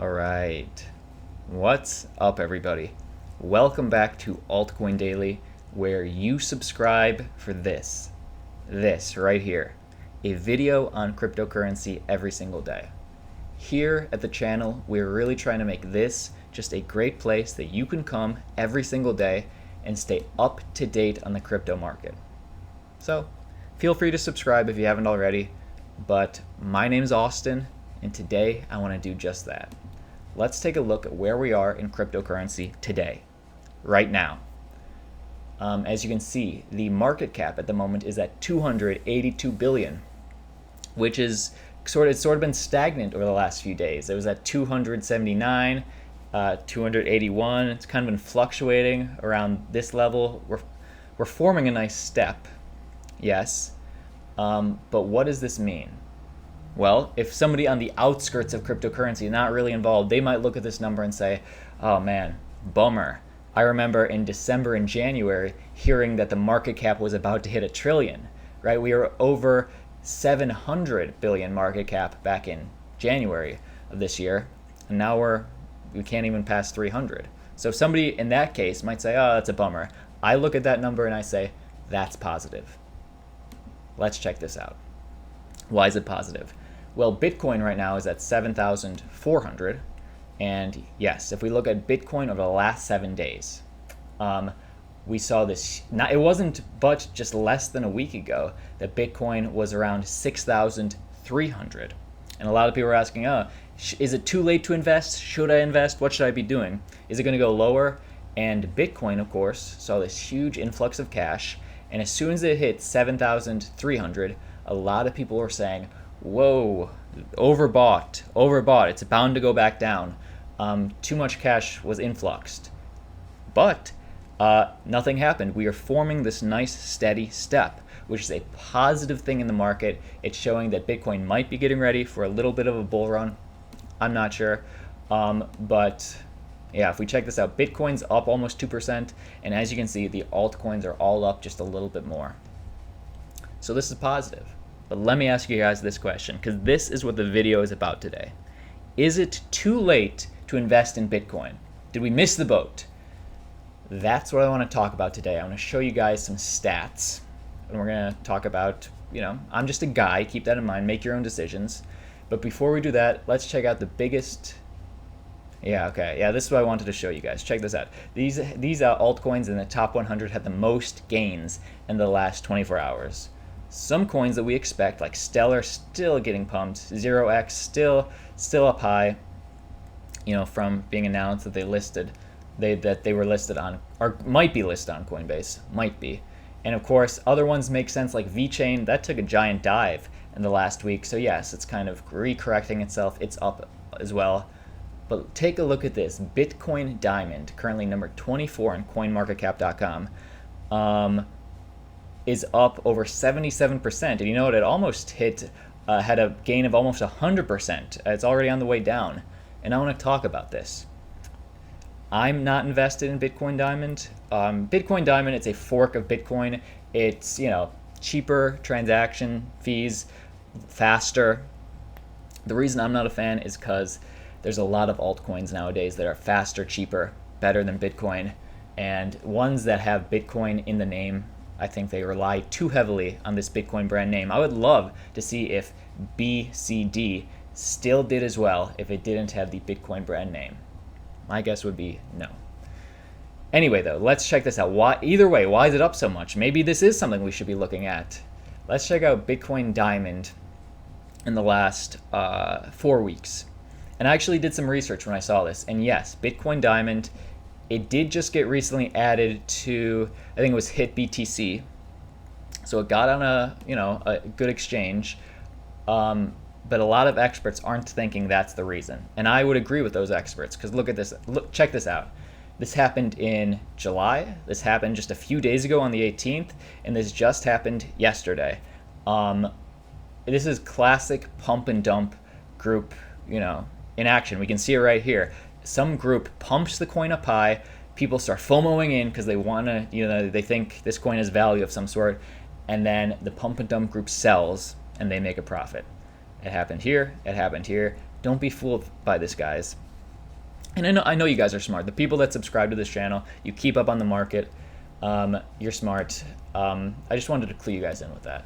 All right. What's up, everybody? Welcome back to Altcoin Daily, where you subscribe for this right here, a video on cryptocurrency every single day. Here at the channel, we're really trying to make this just a great place that you can come every single day and stay up to date on the crypto market. So feel free to subscribe if you haven't already, but my name's Austin, and today I want to do just that. Let's take a look at where we are in cryptocurrency today, right now. As you can see, the market cap at the moment is at 282 billion, which is it's sort of been stagnant over the last few days. It was at 279, 281. It's kind of been fluctuating around this level. We're forming a nice step, yes, but what does this mean? Well, if somebody on the outskirts of cryptocurrency, not really involved, they might look at this number and say, oh man, bummer. I remember in December and January hearing that the market cap was about to hit $1 trillion, right? We were over 700 billion market cap back in January of this year, and now we can't even pass 300. So somebody in that case might say, oh, that's a bummer. I look at that number and I say, that's positive. Let's check this out. Why is it positive? Well, Bitcoin right now is at 7,400. And yes, if we look at Bitcoin over the last 7 days, we saw this. It wasn't but just less than a week ago that Bitcoin was around 6,300. And a lot of people are asking, is it too late to invest? Should I invest? What should I be doing? Is it going to go lower? And Bitcoin, of course, saw this huge influx of cash. And as soon as it hit 7,300, a lot of people were saying, whoa, overbought, it's bound to go back down. Too much cash was influxed. But nothing happened. We are forming this nice steady step, which is a positive thing in the market. It's showing that Bitcoin might be getting ready for a little bit of a bull run. I'm not sure. But yeah, if we check this out, Bitcoin's up almost 2%. And as you can see, the altcoins are all up just a little bit more. So this is positive. But let me ask you guys this question, because this is what the video is about today. Is it too late to invest in Bitcoin? Did we miss the boat? That's what I want to talk about today. I want to show you guys some stats. And we're going to talk about, I'm just a guy. Keep that in mind. Make your own decisions. But before we do that, let's check out the biggest. This is what I wanted to show you guys. Check this out. These altcoins in the top 100 had the most gains in the last 24 hours. Some coins that we expect, like Stellar, still getting pumped. 0x still up high, from being announced that they were listed on, or might be listed on Coinbase, might be. And of course, other ones make sense, like VeChain. That took a giant dive in the last week. So yes, it's kind of recorrecting itself. It's up as well. But take a look at this. Bitcoin Diamond, currently number 24 on CoinMarketCap.com, is up over 77%. And you know what? It almost had a gain of almost 100%. It's already on the way down. And I want to talk about this. I'm not invested in Bitcoin Diamond. Bitcoin Diamond, it's a fork of Bitcoin. It's, cheaper transaction fees, faster. The reason I'm not a fan is because there's a lot of altcoins nowadays that are faster, cheaper, better than Bitcoin. And ones that have Bitcoin in the name, I think they rely too heavily on this Bitcoin brand name. I would love to see if BCD still did as well if it didn't have the Bitcoin brand name. My guess would be no. Anyway, though, let's check this out. Why is it up so much? Maybe this is something we should be looking at. Let's check out Bitcoin Diamond in the last 4 weeks. And I actually did some research when I saw this. And yes, Bitcoin Diamond, it did just get recently added to, I think it was HitBTC. So it got on a good exchange. But a lot of experts aren't thinking that's the reason. And I would agree with those experts, because look at this. Check this out. This happened in July. This happened just a few days ago on the 18th. And this just happened yesterday. This is classic pump and dump group, in action. We can see it right here. Some group pumps the coin up high. People start FOMOing in because they want to, they think this coin has value of some sort. And then the pump and dump group sells and they make a profit. It happened here. It happened here. Don't be fooled by this, guys. And I know you guys are smart. The people that subscribe to this channel, you keep up on the market. You're smart. I just wanted to clue you guys in with that.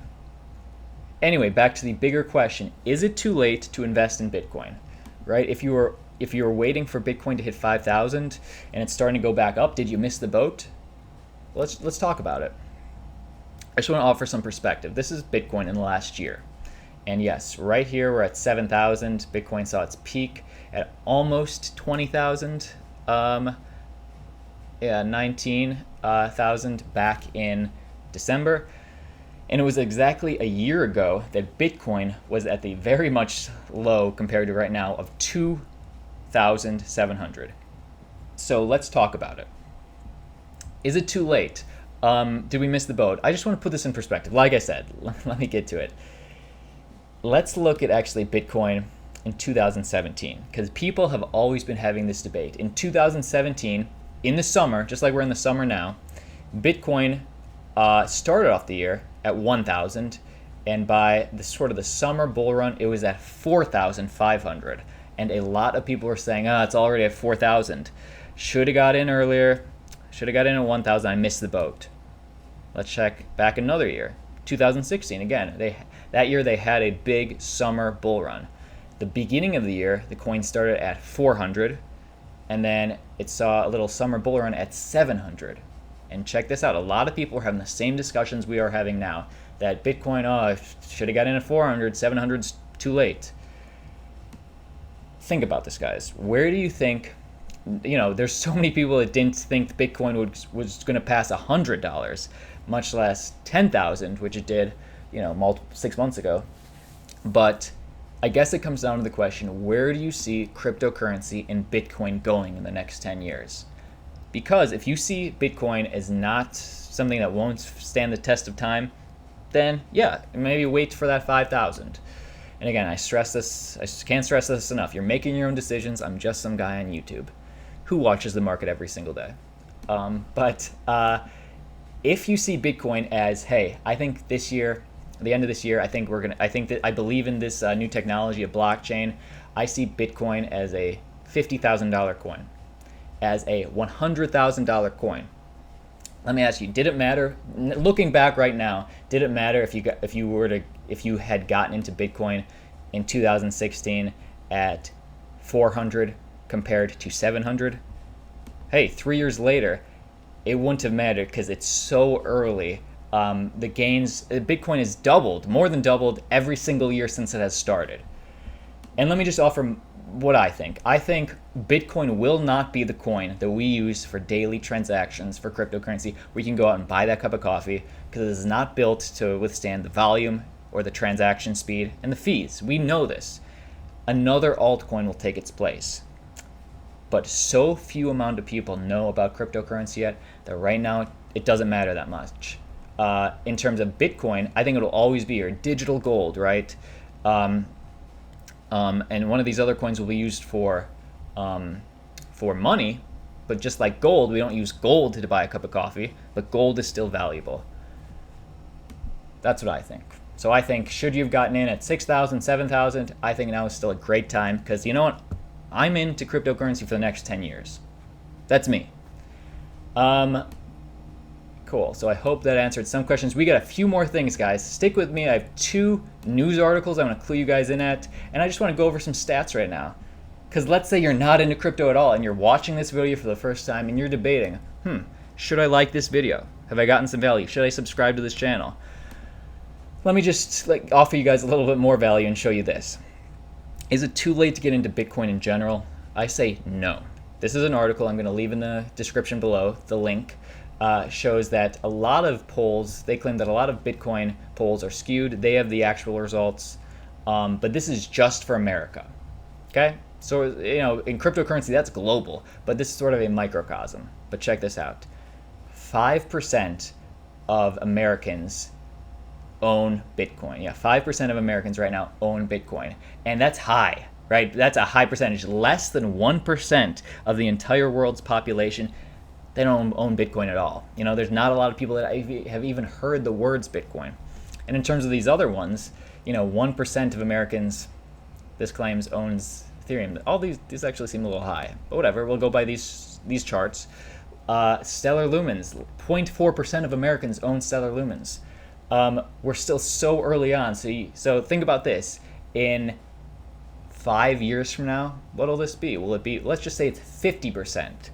Anyway, back to the bigger question: is it too late to invest in Bitcoin? Right? If you were waiting for Bitcoin to hit 5,000 and it's starting to go back up, did you miss the boat? Let's talk about it. I just want to offer some perspective. This is Bitcoin in the last year. And yes, right here we're at 7,000. Bitcoin saw its peak at almost 20,000. 19,000 back in December. And it was exactly a year ago that Bitcoin was at the very much low compared to right now of 2,700. So let's talk about it. Is it too late? Did we miss the boat? I just want to put this in perspective. Like I said, let me get to it. Let's look at actually Bitcoin in 2017, because people have always been having this debate. In 2017, in the summer, just like we're in the summer now, Bitcoin started off the year at 1,000, and by the summer bull run, it was at 4,500. And a lot of people were saying, it's already at 4,000. Should have got in earlier. Should have got in at 1,000. I missed the boat. Let's check back another year, 2016. Again, that year they had a big summer bull run. The beginning of the year, the coin started at 400, and then it saw a little summer bull run at 700. And check this out, a lot of people are having the same discussions we are having now, that Bitcoin, should have got in at 400, 700's too late. Think about this, guys. Where do you think, there's so many people that didn't think Bitcoin was going to pass $100, much less 10,000, which it did, 6 months ago. But I guess it comes down to the question, where do you see cryptocurrency and Bitcoin going in the next 10 years? Because if you see Bitcoin as not something that won't stand the test of time, then yeah, maybe wait for that 5,000. And again, I can't stress this enough. You're making your own decisions. I'm just some guy on YouTube who watches the market every single day. But if you see Bitcoin as, hey, I think this year, at the end of this year, I believe in this new technology of blockchain. I see Bitcoin as a $50,000 coin, as a $100,000 coin. Let me ask you, did it matter, looking back right now, did it matter if you had gotten into Bitcoin in 2016 at 400 compared to 700? Hey, 3 years later, it wouldn't have mattered because it's so early. The gains, Bitcoin has doubled, more than doubled every single year since it has started. And let me just offer what I think. I think Bitcoin will not be the coin that we use for daily transactions for cryptocurrency, where you can go out and buy that cup of coffee, because it is not built to withstand the volume or the transaction speed and the fees. We know this. Another altcoin will take its place. But so few amount of people know about cryptocurrency yet that right now it doesn't matter that much. In terms of Bitcoin, I think it'll always be your digital gold, right? And one of these other coins will be used for money, but just like gold, we don't use gold to buy a cup of coffee, but gold is still valuable. That's what I think. So I think, should you have gotten in at 6,000, 7,000, I think now is still a great time, because you know what? I'm into cryptocurrency for the next 10 years. That's me. Cool. So I hope that answered some questions. We got a few more things, guys. Stick with me. I have 2 news articles I want to clue you guys in at, and I just want to go over some stats right now. Because let's say you're not into crypto at all, and you're watching this video for the first time, and you're debating, should I like this video? Have I gotten some value? Should I subscribe to this channel? Let me just offer you guys a little bit more value and show you this. Is it too late to get into Bitcoin in general? I say no. This is an article I'm going to leave in the description below. The link shows that a lot of polls, they claim that a lot of Bitcoin polls are skewed. They have the actual results, but this is just for America. Okay? So, in cryptocurrency, that's global, but this is sort of a microcosm. But check this out. 5% of Americans own Bitcoin. Yeah, 5% of Americans right now own Bitcoin. And that's high, right? That's a high percentage. Less than 1% of the entire world's population, they don't own Bitcoin at all. There's not a lot of people that have even heard the words Bitcoin. And in terms of these other ones, 1% of Americans, this claims, owns Ethereum. All these actually seem a little high, but whatever. We'll go by these charts. Stellar lumens. 0.4% of Americans own stellar lumens. We're still so early on. So think about this. In 5 years from now, what'll this be? Will it be? Let's just say it's 50%.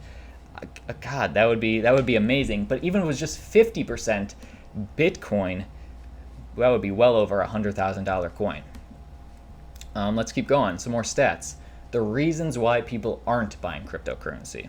God, that would be amazing. But even if it was just 50% Bitcoin, that would be well over $100,000 coin. Let's keep going. Some more stats. The reasons why people aren't buying cryptocurrency.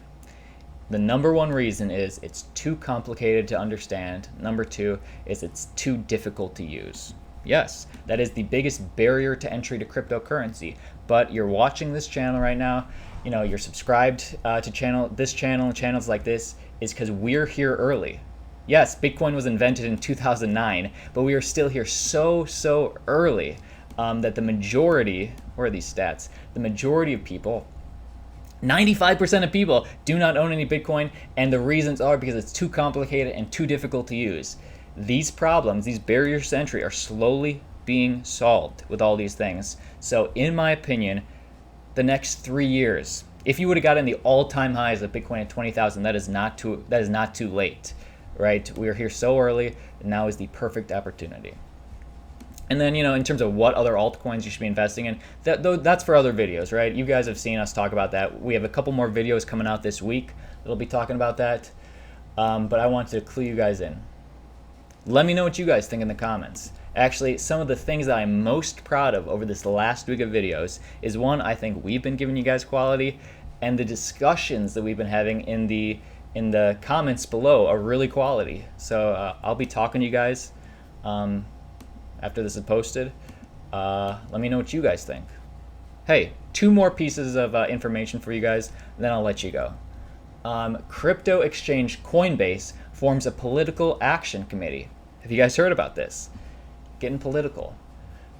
The number one reason is it's too complicated to understand. Number two is it's too difficult to use. Yes, that is the biggest barrier to entry to cryptocurrency. But you're watching this channel right now, you're subscribed to this channel and channels like this is because we're here early. Yes, Bitcoin was invented in 2009, but we are still here so early that the majority, where are these stats? The majority of people, 95% of people do not own any Bitcoin, and the reasons are because it's too complicated and too difficult to use. These problems, these barriers to entry, are slowly being solved with all these things. So in my opinion, the next 3 years, if you would have gotten the all-time highs of Bitcoin at 20,000, that is not too late, right? We are here so early, and now is the perfect opportunity. And then, in terms of what other altcoins you should be investing in, that's for other videos, right? You guys have seen us talk about that. We have a couple more videos coming out this week that'll be talking about that. But I wanted to clue you guys in. Let me know what you guys think in the comments. Actually, some of the things that I'm most proud of over this last week of videos is, one, I think we've been giving you guys quality, and the discussions that we've been having in the comments below are really quality. So I'll be talking to you guys after this is posted. Let me know what you guys think. Hey, 2 more pieces of information for you guys, and then I'll let you go. Crypto exchange Coinbase forms a political action committee. Have you guys heard about this? Getting political.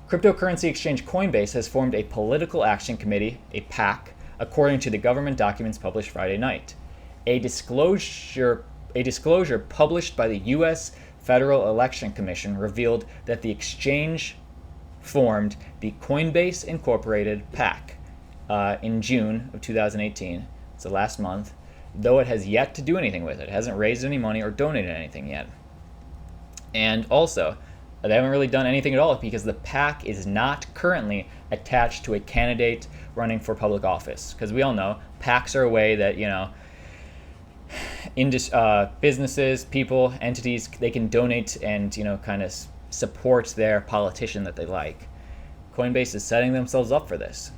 Cryptocurrency exchange Coinbase has formed a political action committee, a PAC, according to the government documents published Friday night. A disclosure published by the U.S. Federal Election Commission revealed that the exchange formed the Coinbase Incorporated PAC in June of 2018. So last month, though it has yet to do anything with it. It hasn't raised any money or donated anything yet. And also, they haven't really done anything at all because the PAC is not currently attached to a candidate running for public office. Because we all know PACs are a way that, businesses, people, entities, they can donate and, kind of support their politician that they like. Coinbase is setting themselves up for this.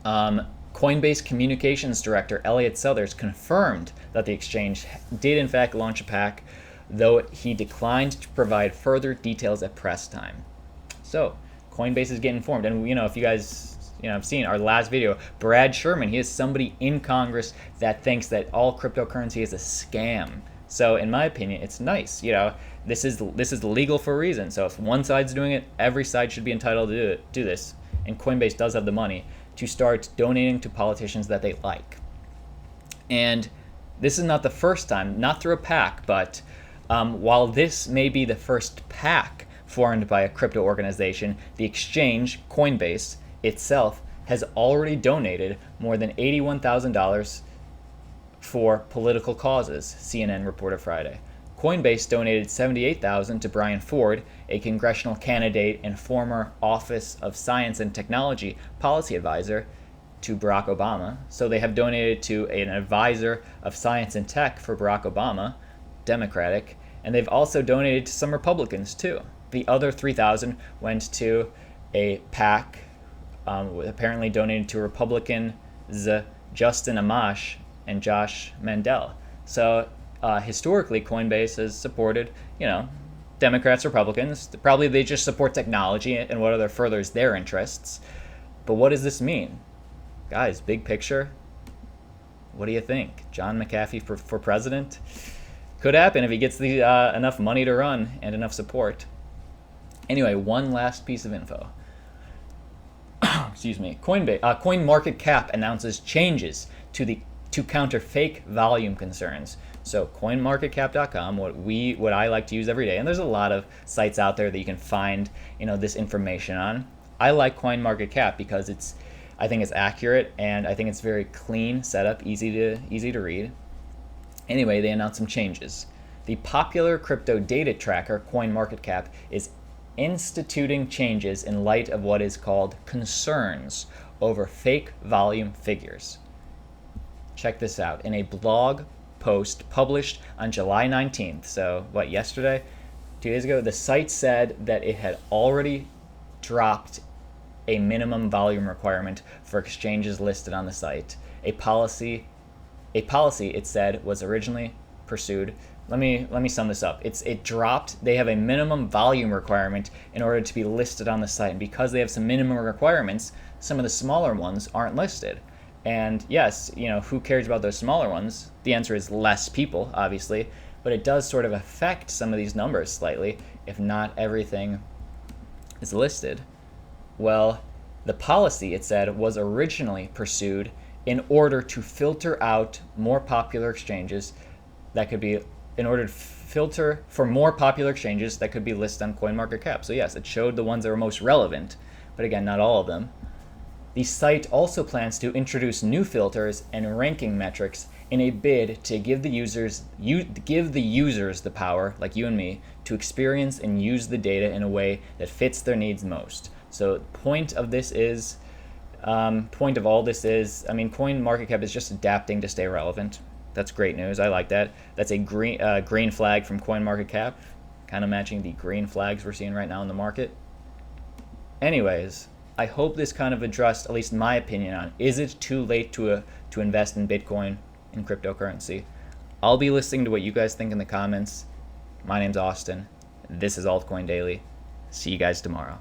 Coinbase Communications Director Elliot Southers confirmed that the exchange did in fact launch a PAC, though he declined to provide further details at press time. So, Coinbase is getting formed. And, if you guys have seen our last video, Brad Sherman, he is somebody in Congress that thinks that all cryptocurrency is a scam. So, in my opinion, it's nice. This is legal for a reason. So, if one side's doing it, every side should be entitled to do this. And Coinbase does have the money to start donating to politicians that they like. And this is not the first time, not through a PAC, but while this may be the first PAC formed by a crypto organization, the exchange, Coinbase, itself has already donated more than $81,000 for political causes, CNN reported Friday. Coinbase donated $78,000 to Brian Ford, a congressional candidate and former Office of Science and Technology policy advisor to Barack Obama. So they have donated to an advisor of science and tech for Barack Obama, Democratic, and they've also donated to some Republicans too. The other $3,000 went to a PAC, apparently donated to Republicans Justin Amash and Josh Mandel. So historically, Coinbase has supported, Democrats, Republicans. Probably they just support technology and whatever furthers their interests. But what does this mean? Guys, big picture, what do you think? John McAfee for president? Could happen if he gets the enough money to run and enough support. Anyway, one last piece of info. Excuse me. CoinMarketCap announces changes to counter fake volume concerns. So CoinMarketCap.com, what I like to use every day, and there's a lot of sites out there that you can find this information on. I like CoinMarketCap because it's I think it's accurate, and I think it's very clean setup, easy to read. Anyway, they announced some changes. The popular crypto data tracker, CoinMarketCap, is instituting changes in light of what is called concerns over fake volume figures. Check this out. In a blog post published on July 19th, so what, yesterday? 2 days ago, the site said that it had already dropped a minimum volume requirement for exchanges listed on the site. A policy, it said, was originally pursued. Let me sum this up. It dropped. They have a minimum volume requirement in order to be listed on the site, and because they have some minimum requirements, some of the smaller ones aren't listed. And yes, who cares about those smaller ones? The answer is less people, obviously, but it does sort of affect some of these numbers slightly if not everything is listed. Well, the policy, it said, was originally pursued in order to filter out more popular exchanges that could be, in order to filter for more popular exchanges that could be listed on CoinMarketCap. So yes, it showed the ones that were most relevant, but again, not all of them. The site also plans to introduce new filters and ranking metrics in a bid to give the users the power, like you and me, to experience and use the data in a way that fits their needs most. So point of all this is, CoinMarketCap is just adapting to stay relevant. That's great news. I like that. That's a green flag from CoinMarketCap, kind of matching the green flags we're seeing right now in the market. Anyways, I hope this kind of addressed at least my opinion on, is it too late to invest in Bitcoin and cryptocurrency? I'll be listening to what you guys think in the comments. My name's Austin. This is Altcoin Daily. See you guys tomorrow.